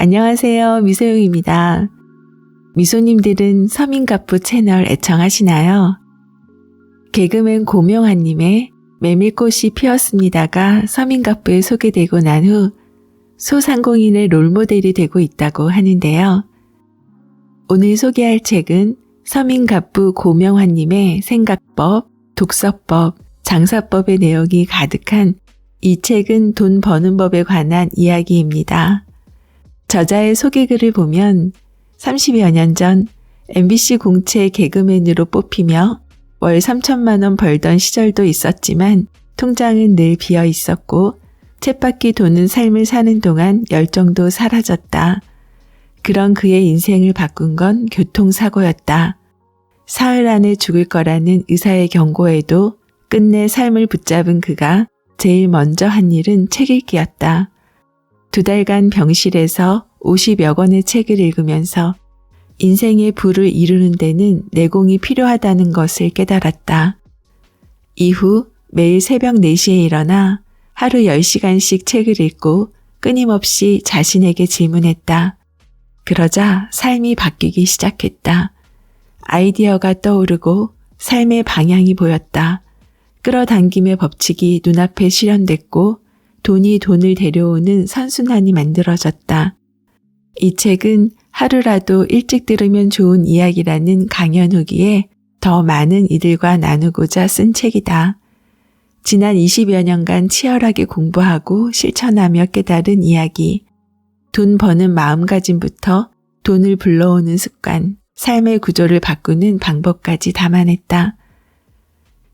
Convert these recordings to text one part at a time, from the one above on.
안녕하세요. 미소영입니다. 미소님들은 서민갑부 채널 애청하시나요? 개그맨 고명환님의 메밀꽃이 피었습니다가 서민갑부에 소개되고 난 후 소상공인의 롤모델이 되고 있다고 하는데요. 오늘 소개할 책은 서민갑부 고명환님의 생각법, 독서법, 장사법의 내용이 가득한 이 책은 돈 버는 법에 관한 이야기입니다. 저자의 소개글을 보면 30여 년 전 MBC 공채 개그맨으로 뽑히며 월 3천만 원 벌던 시절도 있었지만 통장은 늘 비어 있었고 쳇바퀴 도는 삶을 사는 동안 열정도 사라졌다. 그런 그의 인생을 바꾼 건 교통사고였다. 사흘 안에 죽을 거라는 의사의 경고에도 끝내 삶을 붙잡은 그가 제일 먼저 한 일은 책 읽기였다. 2달간 병실에서 50여 권의 책을 읽으면서 인생의 부를 이루는 데는 내공이 필요하다는 것을 깨달았다. 이후 매일 새벽 4시에 일어나 하루 10시간씩 책을 읽고 끊임없이 자신에게 질문했다. 그러자 삶이 바뀌기 시작했다. 아이디어가 떠오르고 삶의 방향이 보였다. 끌어당김의 법칙이 눈앞에 실현됐고 돈이 돈을 데려오는 선순환이 만들어졌다. 이 책은 하루라도 일찍 들으면 좋은 이야기라는 강연 후기에 더 많은 이들과 나누고자 쓴 책이다. 지난 20여 년간 치열하게 공부하고 실천하며 깨달은 이야기. 돈 버는 마음가짐부터 돈을 불러오는 습관, 삶의 구조를 바꾸는 방법까지 담아냈다.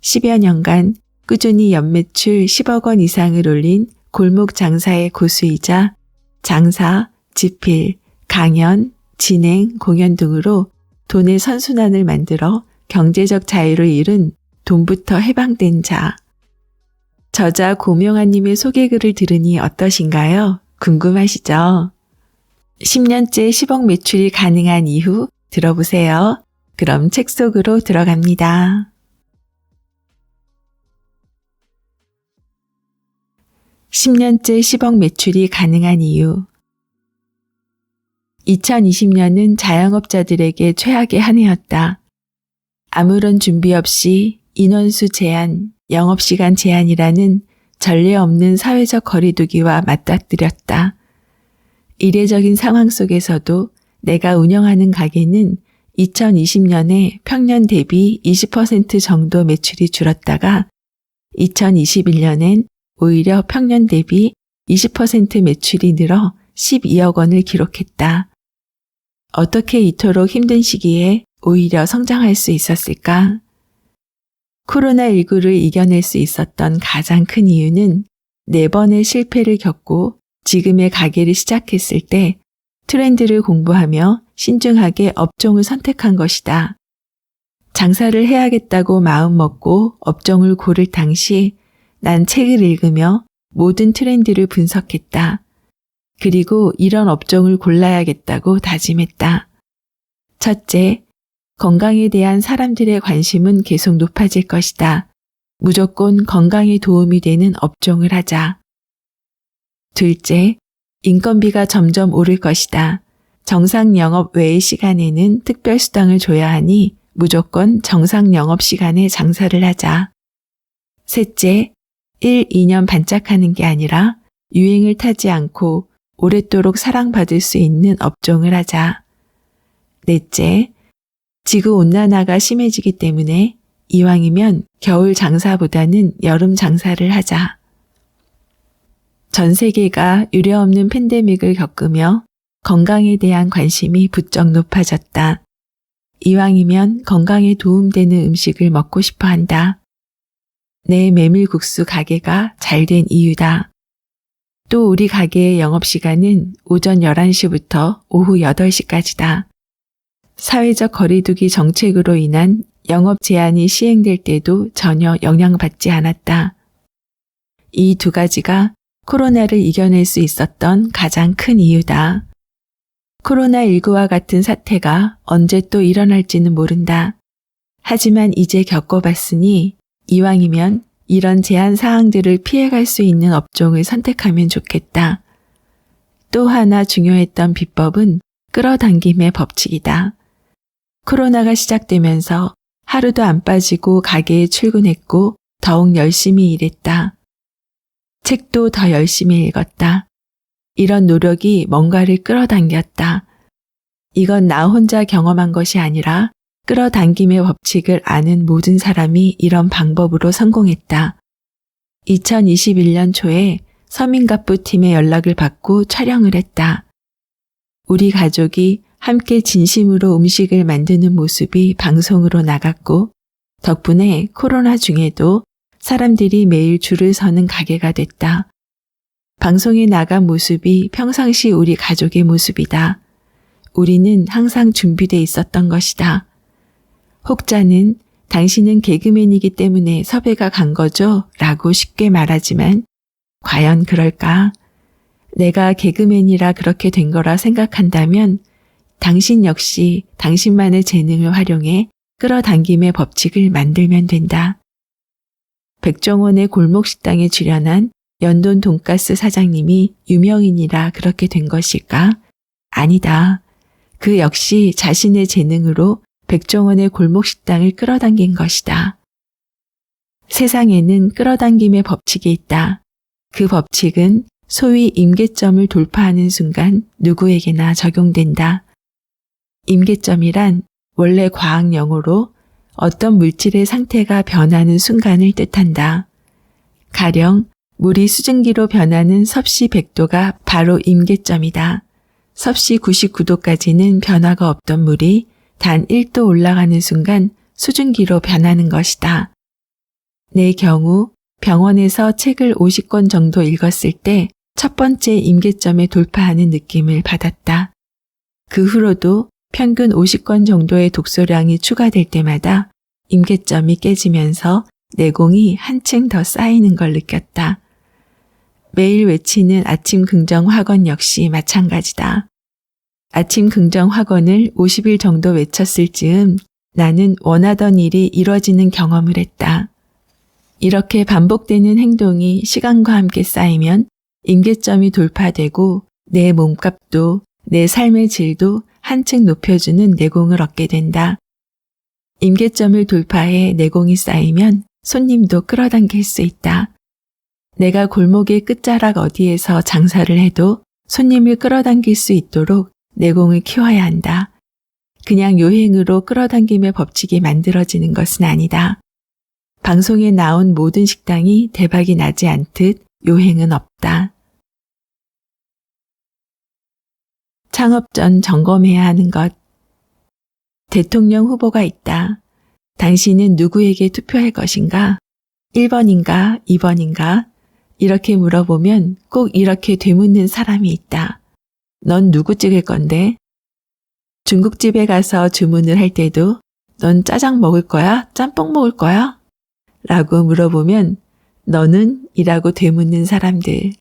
10여 년간 꾸준히 연매출 10억 원 이상을 올린 골목 장사의 고수이자 장사, 집필, 강연, 진행, 공연 등으로 돈의 선순환을 만들어 경제적 자유를 이룬 돈부터 해방된 자. 저자 고명환님의 소개글을 들으니 어떠신가요? 궁금하시죠? 10년째 10억 매출이 가능한 이후 들어보세요. 그럼 책 속으로 들어갑니다. 10년째 10억 매출이 가능한 이유. 2020년은 자영업자들에게 최악의 한 해였다. 아무런 준비 없이 인원수 제한, 영업시간 제한이라는 전례 없는 사회적 거리두기와 맞닥뜨렸다. 이례적인 상황 속에서도 내가 운영하는 가게는 2020년에 평년 대비 20% 정도 매출이 줄었다가 2021년엔 오히려 평년 대비 20% 매출이 늘어 12억 원을 기록했다. 어떻게 이토록 힘든 시기에 오히려 성장할 수 있었을까? 코로나19를 이겨낼 수 있었던 가장 큰 이유는 4번의 실패를 겪고 지금의 가게를 시작했을 때 트렌드를 공부하며 신중하게 업종을 선택한 것이다. 장사를 해야겠다고 마음먹고 업종을 고를 당시 난 책을 읽으며 모든 트렌드를 분석했다. 그리고 이런 업종을 골라야겠다고 다짐했다. 첫째, 건강에 대한 사람들의 관심은 계속 높아질 것이다. 무조건 건강에 도움이 되는 업종을 하자. 둘째, 인건비가 점점 오를 것이다. 정상 영업 외의 시간에는 특별 수당을 줘야 하니 무조건 정상 영업 시간에 장사를 하자. 셋째, 1, 2년 반짝하는 게 아니라 유행을 타지 않고 오랫도록 사랑받을 수 있는 업종을 하자. 넷째, 지구온난화가 심해지기 때문에 이왕이면 겨울 장사보다는 여름 장사를 하자. 전 세계가 유례없는 팬데믹을 겪으며 건강에 대한 관심이 부쩍 높아졌다. 이왕이면 건강에 도움되는 음식을 먹고 싶어 한다. 내 메밀국수 가게가 잘 된 이유다. 또 우리 가게의 영업시간은 오전 11시부터 오후 8시까지다. 사회적 거리두기 정책으로 인한 영업 제한이 시행될 때도 전혀 영향받지 않았다. 이 2가지가 코로나를 이겨낼 수 있었던 가장 큰 이유다. 코로나19와 같은 사태가 언제 또 일어날지는 모른다. 하지만 이제 겪어봤으니 이왕이면 이런 제한 사항들을 피해갈 수 있는 업종을 선택하면 좋겠다. 또 하나 중요했던 비법은 끌어당김의 법칙이다. 코로나가 시작되면서 하루도 안 빠지고 가게에 출근했고 더욱 열심히 일했다. 책도 더 열심히 읽었다. 이런 노력이 뭔가를 끌어당겼다. 이건 나 혼자 경험한 것이 아니라 끌어당김의 법칙을 아는 모든 사람이 이런 방법으로 성공했다. 2021년 초에 서민갑부 팀의 연락을 받고 촬영을 했다. 우리 가족이 함께 진심으로 음식을 만드는 모습이 방송으로 나갔고 덕분에 코로나 중에도 사람들이 매일 줄을 서는 가게가 됐다. 방송에 나간 모습이 평상시 우리 가족의 모습이다. 우리는 항상 준비돼 있었던 것이다. 혹자는 당신은 개그맨이기 때문에 섭외가 간 거죠? 라고 쉽게 말하지만 과연 그럴까? 내가 개그맨이라 그렇게 된 거라 생각한다면 당신 역시 당신만의 재능을 활용해 끌어당김의 법칙을 만들면 된다. 백종원의 골목식당에 출연한 연돈 돈가스 사장님이 유명인이라 그렇게 된 것일까? 아니다. 그 역시 자신의 재능으로 백종원의 골목식당을 끌어당긴 것이다. 세상에는 끌어당김의 법칙이 있다. 그 법칙은 소위 임계점을 돌파하는 순간 누구에게나 적용된다. 임계점이란 원래 과학 용어로 어떤 물질의 상태가 변하는 순간을 뜻한다. 가령 물이 수증기로 변하는 섭씨 100도가 바로 임계점이다. 섭씨 99도까지는 변화가 없던 물이 단 1도 올라가는 순간 수증기로 변하는 것이다. 내 경우 병원에서 책을 50권 정도 읽었을 때 첫 번째 임계점에 돌파하는 느낌을 받았다. 그 후로도 평균 50권 정도의 독서량이 추가될 때마다 임계점이 깨지면서 내공이 한층 더 쌓이는 걸 느꼈다. 매일 외치는 아침 긍정 확언 역시 마찬가지다. 아침 긍정 확언을 50일 정도 외쳤을 즈음 나는 원하던 일이 이뤄지는 경험을 했다. 이렇게 반복되는 행동이 시간과 함께 쌓이면 임계점이 돌파되고 내 몸값도 내 삶의 질도 한층 높여주는 내공을 얻게 된다. 임계점을 돌파해 내공이 쌓이면 손님도 끌어당길 수 있다. 내가 골목의 끝자락 어디에서 장사를 해도 손님을 끌어당길 수 있도록 내공을 키워야 한다. 그냥 요행으로 끌어당김의 법칙이 만들어지는 것은 아니다. 방송에 나온 모든 식당이 대박이 나지 않듯 요행은 없다. 창업 전 점검해야 하는 것. 대통령 후보가 있다. 당신은 누구에게 투표할 것인가? 1번인가? 2번인가? 이렇게 물어보면 꼭 이렇게 되묻는 사람이 있다. 넌 누구 찍을 건데? 중국집에 가서 주문을 할 때도 넌 짜장 먹을 거야? 짬뽕 먹을 거야? 라고 물어보면 너는? 이라고 되묻는 사람들.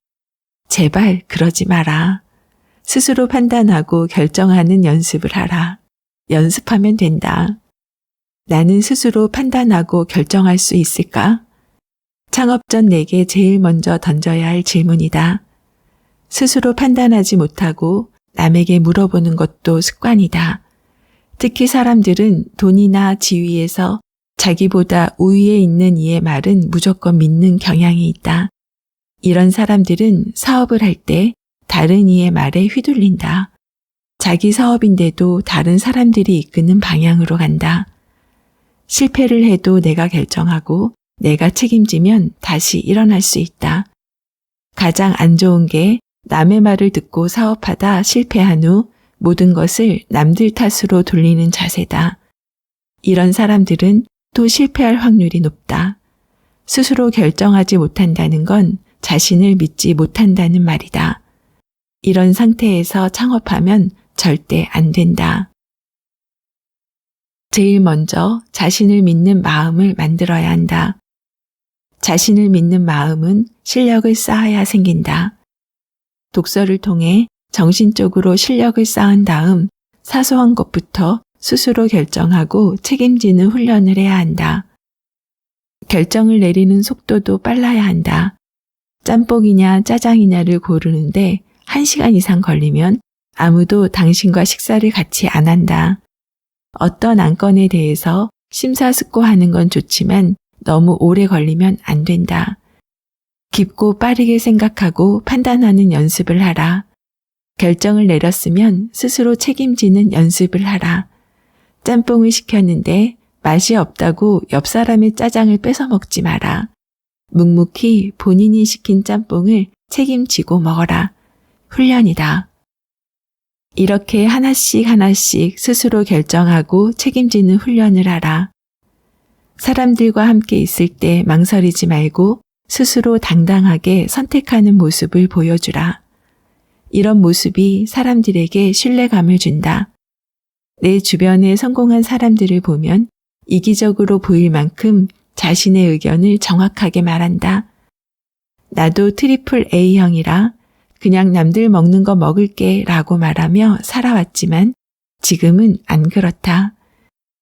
제발 그러지 마라. 스스로 판단하고 결정하는 연습을 하라. 연습하면 된다. 나는 스스로 판단하고 결정할 수 있을까? 창업 전 내게 제일 먼저 던져야 할 질문이다. 스스로 판단하지 못하고 남에게 물어보는 것도 습관이다. 특히 사람들은 돈이나 지위에서 자기보다 우위에 있는 이의 말은 무조건 믿는 경향이 있다. 이런 사람들은 사업을 할 때 다른 이의 말에 휘둘린다. 자기 사업인데도 다른 사람들이 이끄는 방향으로 간다. 실패를 해도 내가 결정하고 내가 책임지면 다시 일어날 수 있다. 가장 안 좋은 게 남의 말을 듣고 사업하다 실패한 후 모든 것을 남들 탓으로 돌리는 자세다. 이런 사람들은 또 실패할 확률이 높다. 스스로 결정하지 못한다는 건 자신을 믿지 못한다는 말이다. 이런 상태에서 창업하면 절대 안 된다. 제일 먼저 자신을 믿는 마음을 만들어야 한다. 자신을 믿는 마음은 실력을 쌓아야 생긴다. 독서를 통해 정신적으로 실력을 쌓은 다음 사소한 것부터 스스로 결정하고 책임지는 훈련을 해야 한다. 결정을 내리는 속도도 빨라야 한다. 짬뽕이냐 짜장이냐를 고르는데 1시간 이상 걸리면 아무도 당신과 식사를 같이 안 한다. 어떤 안건에 대해서 심사숙고하는 건 좋지만 너무 오래 걸리면 안 된다. 깊고 빠르게 생각하고 판단하는 연습을 하라. 결정을 내렸으면 스스로 책임지는 연습을 하라. 짬뽕을 시켰는데 맛이 없다고 옆 사람의 짜장을 뺏어 먹지 마라. 묵묵히 본인이 시킨 짬뽕을 책임지고 먹어라. 훈련이다. 이렇게 하나씩 하나씩 스스로 결정하고 책임지는 훈련을 하라. 사람들과 함께 있을 때 망설이지 말고 스스로 당당하게 선택하는 모습을 보여주라. 이런 모습이 사람들에게 신뢰감을 준다. 내 주변에 성공한 사람들을 보면 이기적으로 보일 만큼 자신의 의견을 정확하게 말한다. 나도 트리플 A형이라 그냥 남들 먹는 거 먹을게 라고 말하며 살아왔지만 지금은 안 그렇다.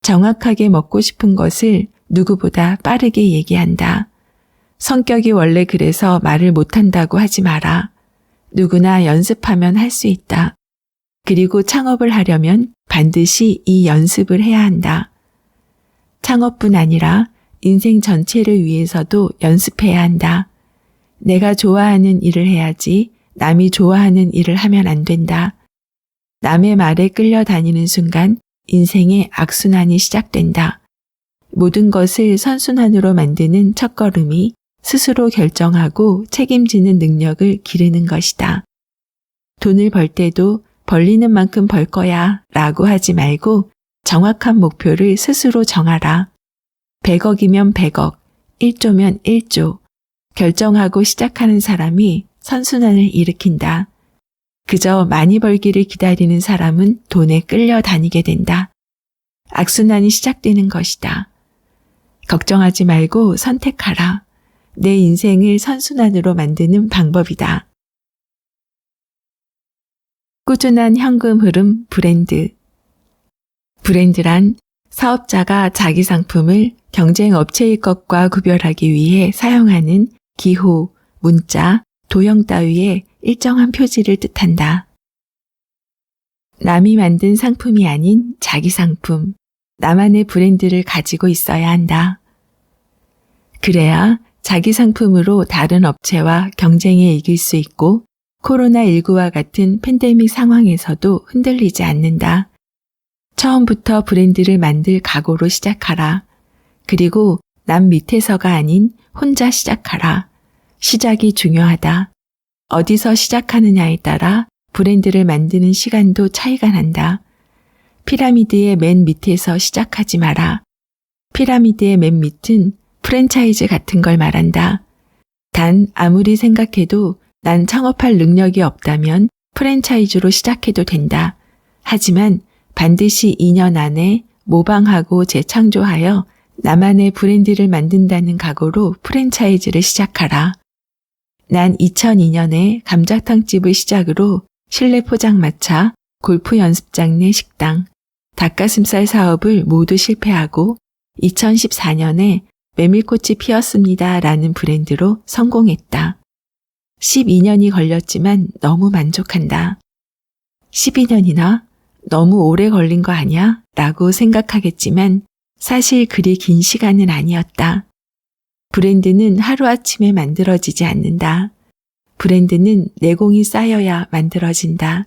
정확하게 먹고 싶은 것을 누구보다 빠르게 얘기한다. 성격이 원래 그래서 말을 못한다고 하지 마라. 누구나 연습하면 할 수 있다. 그리고 창업을 하려면 반드시 이 연습을 해야 한다. 창업뿐 아니라 인생 전체를 위해서도 연습해야 한다. 내가 좋아하는 일을 해야지 남이 좋아하는 일을 하면 안 된다. 남의 말에 끌려다니는 순간 인생의 악순환이 시작된다. 모든 것을 선순환으로 만드는 첫걸음이 스스로 결정하고 책임지는 능력을 기르는 것이다. 돈을 벌 때도 벌리는 만큼 벌 거야 라고 하지 말고 정확한 목표를 스스로 정하라. 100억이면 100억, 1조면 1조. 결정하고 시작하는 사람이 선순환을 일으킨다. 그저 많이 벌기를 기다리는 사람은 돈에 끌려다니게 된다. 악순환이 시작되는 것이다. 걱정하지 말고 선택하라. 내 인생을 선순환으로 만드는 방법이다. 꾸준한 현금 흐름 브랜드. 브랜드란 사업자가 자기 상품을 경쟁 업체의 것과 구별하기 위해 사용하는 기호, 문자, 도형 따위의 일정한 표지를 뜻한다. 남이 만든 상품이 아닌 자기 상품, 나만의 브랜드를 가지고 있어야 한다. 그래야 자기 상품으로 다른 업체와 경쟁에 이길 수 있고 코로나19와 같은 팬데믹 상황에서도 흔들리지 않는다. 처음부터 브랜드를 만들 각오로 시작하라. 그리고 남 밑에서가 아닌 혼자 시작하라. 시작이 중요하다. 어디서 시작하느냐에 따라 브랜드를 만드는 시간도 차이가 난다. 피라미드의 맨 밑에서 시작하지 마라. 피라미드의 맨 밑은 프랜차이즈 같은 걸 말한다. 단 아무리 생각해도 난 창업할 능력이 없다면 프랜차이즈로 시작해도 된다. 하지만 반드시 2년 안에 모방하고 재창조하여 나만의 브랜드를 만든다는 각오로 프랜차이즈를 시작하라. 난 2002년에 감자탕집을 시작으로 실내 포장마차, 골프 연습장 내 식당, 닭가슴살 사업을 모두 실패하고 2014년에 메밀꽃이 피었습니다 라는 브랜드로 성공했다. 12년이 걸렸지만 너무 만족한다. 12년이나? 너무 오래 걸린 거 아니야? 라고 생각하겠지만 사실 그리 긴 시간은 아니었다. 브랜드는 하루아침에 만들어지지 않는다. 브랜드는 내공이 쌓여야 만들어진다.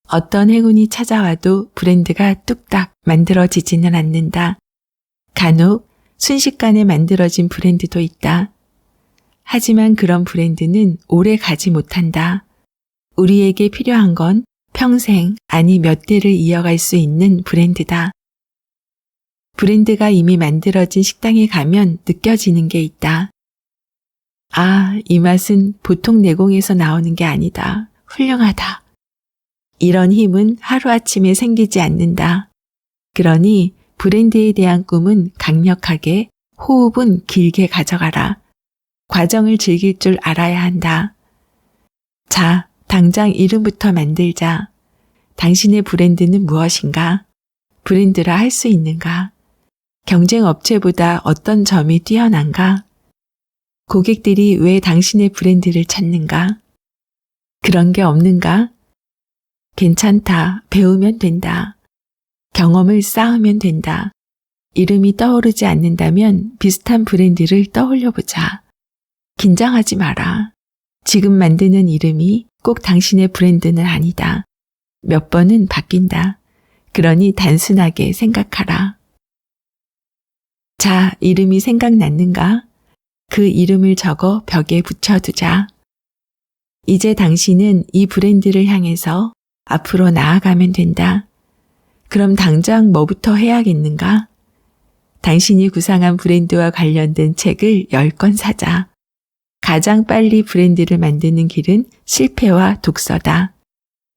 어떤 행운이 찾아와도 브랜드가 뚝딱 만들어지지는 않는다. 간혹 순식간에 만들어진 브랜드도 있다. 하지만 그런 브랜드는 오래 가지 못한다. 우리에게 필요한 건 평생 아니 몇 대를 이어갈 수 있는 브랜드다. 브랜드가 이미 만들어진 식당에 가면 느껴지는 게 있다. 아, 이 맛은 보통 내공에서 나오는 게 아니다. 훌륭하다. 이런 힘은 하루아침에 생기지 않는다. 그러니 브랜드에 대한 꿈은 강력하게, 호흡은 길게 가져가라. 과정을 즐길 줄 알아야 한다. 자, 당장 이름부터 만들자. 당신의 브랜드는 무엇인가? 브랜드라 할 수 있는가? 경쟁 업체보다 어떤 점이 뛰어난가? 고객들이 왜 당신의 브랜드를 찾는가? 그런 게 없는가? 괜찮다. 배우면 된다. 경험을 쌓으면 된다. 이름이 떠오르지 않는다면 비슷한 브랜드를 떠올려보자. 긴장하지 마라. 지금 만드는 이름이 꼭 당신의 브랜드는 아니다. 몇 번은 바뀐다. 그러니 단순하게 생각하라. 자, 이름이 생각났는가? 그 이름을 적어 벽에 붙여두자. 이제 당신은 이 브랜드를 향해서 앞으로 나아가면 된다. 그럼 당장 뭐부터 해야겠는가? 당신이 구상한 브랜드와 관련된 책을 10권 사자. 가장 빨리 브랜드를 만드는 길은 실패와 독서다.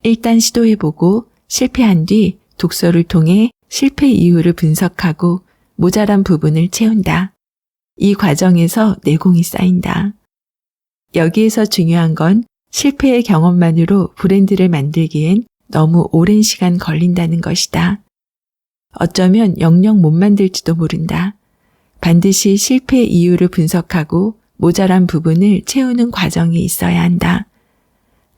일단 시도해보고 실패한 뒤 독서를 통해 실패 이유를 분석하고 모자란 부분을 채운다. 이 과정에서 내공이 쌓인다. 여기에서 중요한 건 실패의 경험만으로 브랜드를 만들기엔 너무 오랜 시간 걸린다는 것이다. 어쩌면 영영 못 만들지도 모른다. 반드시 실패 이유를 분석하고 모자란 부분을 채우는 과정이 있어야 한다.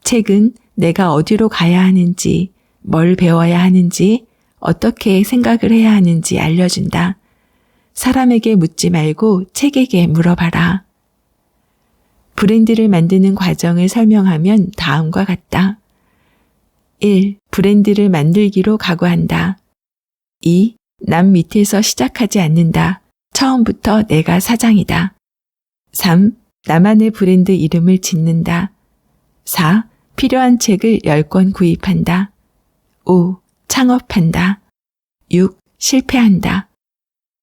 책은 내가 어디로 가야 하는지, 뭘 배워야 하는지, 어떻게 생각을 해야 하는지 알려준다. 사람에게 묻지 말고 책에게 물어봐라. 브랜드를 만드는 과정을 설명하면 다음과 같다. 1. 브랜드를 만들기로 각오한다. 2. 남 밑에서 시작하지 않는다. 처음부터 내가 사장이다. 3. 나만의 브랜드 이름을 짓는다. 4. 필요한 책을 10권 구입한다. 5. 창업한다. 6. 실패한다.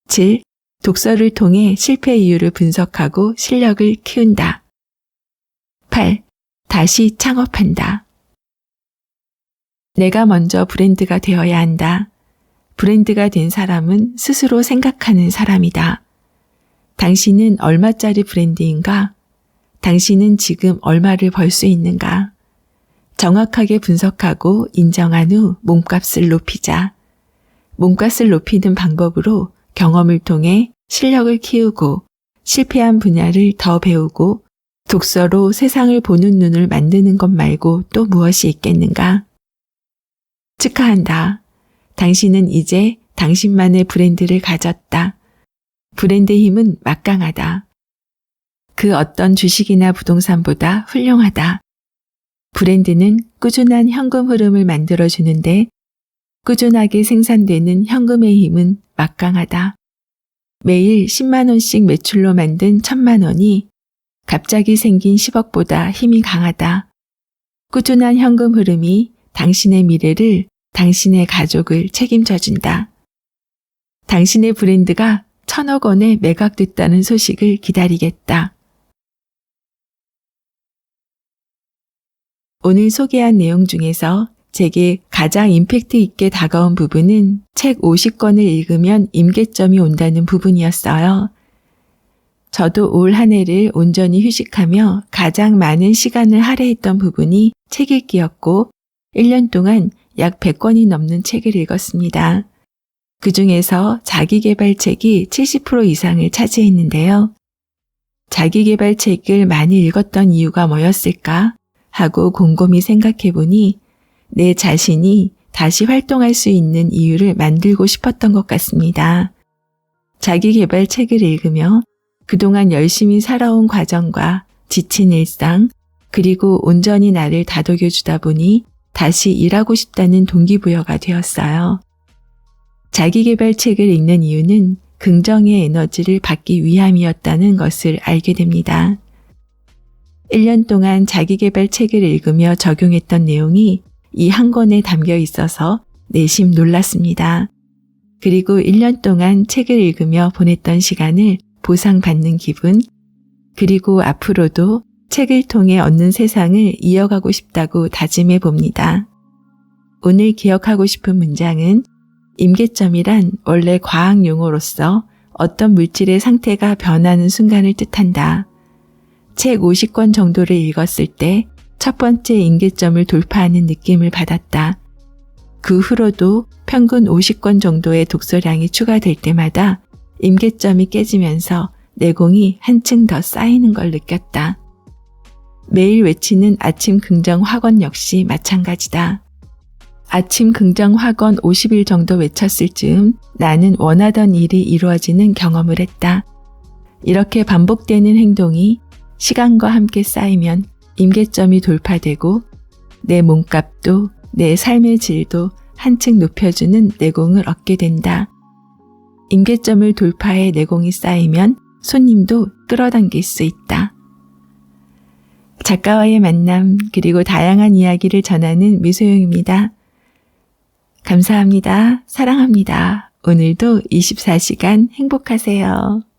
7. 독서를 통해 실패 이유를 분석하고 실력을 키운다. 8. 다시 창업한다. 내가 먼저 브랜드가 되어야 한다. 브랜드가 된 사람은 스스로 생각하는 사람이다. 당신은 얼마짜리 브랜드인가? 당신은 지금 얼마를 벌 수 있는가? 정확하게 분석하고 인정한 후 몸값을 높이자. 몸값을 높이는 방법으로 경험을 통해 실력을 키우고 실패한 분야를 더 배우고 독서로 세상을 보는 눈을 만드는 것 말고 또 무엇이 있겠는가? 축하한다. 당신은 이제 당신만의 브랜드를 가졌다. 브랜드의 힘은 막강하다. 그 어떤 주식이나 부동산보다 훌륭하다. 브랜드는 꾸준한 현금 흐름을 만들어주는데 꾸준하게 생산되는 현금의 힘은 막강하다. 매일 10만 원씩 매출로 만든 1000만 원이 갑자기 생긴 10억보다 힘이 강하다. 꾸준한 현금 흐름이 당신의 미래를, 당신의 가족을 책임져준다. 당신의 브랜드가 1000억 원에 매각됐다는 소식을 기다리겠다. 오늘 소개한 내용 중에서 제게 가장 임팩트 있게 다가온 부분은 책 50권을 읽으면 임계점이 온다는 부분이었어요. 저도 올 한 해를 온전히 휴식하며 가장 많은 시간을 할애했던 부분이 책 읽기였고 1년 동안 약 100권이 넘는 책을 읽었습니다. 그 중에서 자기계발책이 70% 이상을 차지했는데요. 자기계발책을 많이 읽었던 이유가 뭐였을까 하고 곰곰이 생각해보니 내 자신이 다시 활동할 수 있는 이유를 만들고 싶었던 것 같습니다. 자기계발책을 읽으며 그동안 열심히 살아온 과정과 지친 일상, 그리고 온전히 나를 다독여주다 보니 다시 일하고 싶다는 동기부여가 되었어요. 자기계발책을 읽는 이유는 긍정의 에너지를 받기 위함이었다는 것을 알게 됩니다. 1년 동안 자기계발책을 읽으며 적용했던 내용이 이 한 권에 담겨 있어서 내심 놀랐습니다. 그리고 1년 동안 책을 읽으며 보냈던 시간을 보상받는 기분, 그리고 앞으로도 책을 통해 얻는 세상을 이어가고 싶다고 다짐해 봅니다. 오늘 기억하고 싶은 문장은 임계점이란 원래 과학 용어로서 어떤 물질의 상태가 변하는 순간을 뜻한다. 책 50권 정도를 읽었을 때 첫 번째 임계점을 돌파하는 느낌을 받았다. 그 후로도 평균 50권 정도의 독서량이 추가될 때마다 임계점이 깨지면서 내공이 한층 더 쌓이는 걸 느꼈다. 매일 외치는 아침 긍정 확언 역시 마찬가지다. 아침 긍정 확언 50일 정도 외쳤을 즈음 나는 원하던 일이 이루어지는 경험을 했다. 이렇게 반복되는 행동이 시간과 함께 쌓이면 임계점이 돌파되고 내 몸값도 내 삶의 질도 한층 높여주는 내공을 얻게 된다. 임계점을 돌파해 내공이 쌓이면 손님도 끌어당길 수 있다. 작가와의 만남 그리고 다양한 이야기를 전하는 미소영입니다. 감사합니다. 사랑합니다. 오늘도 24시간 행복하세요.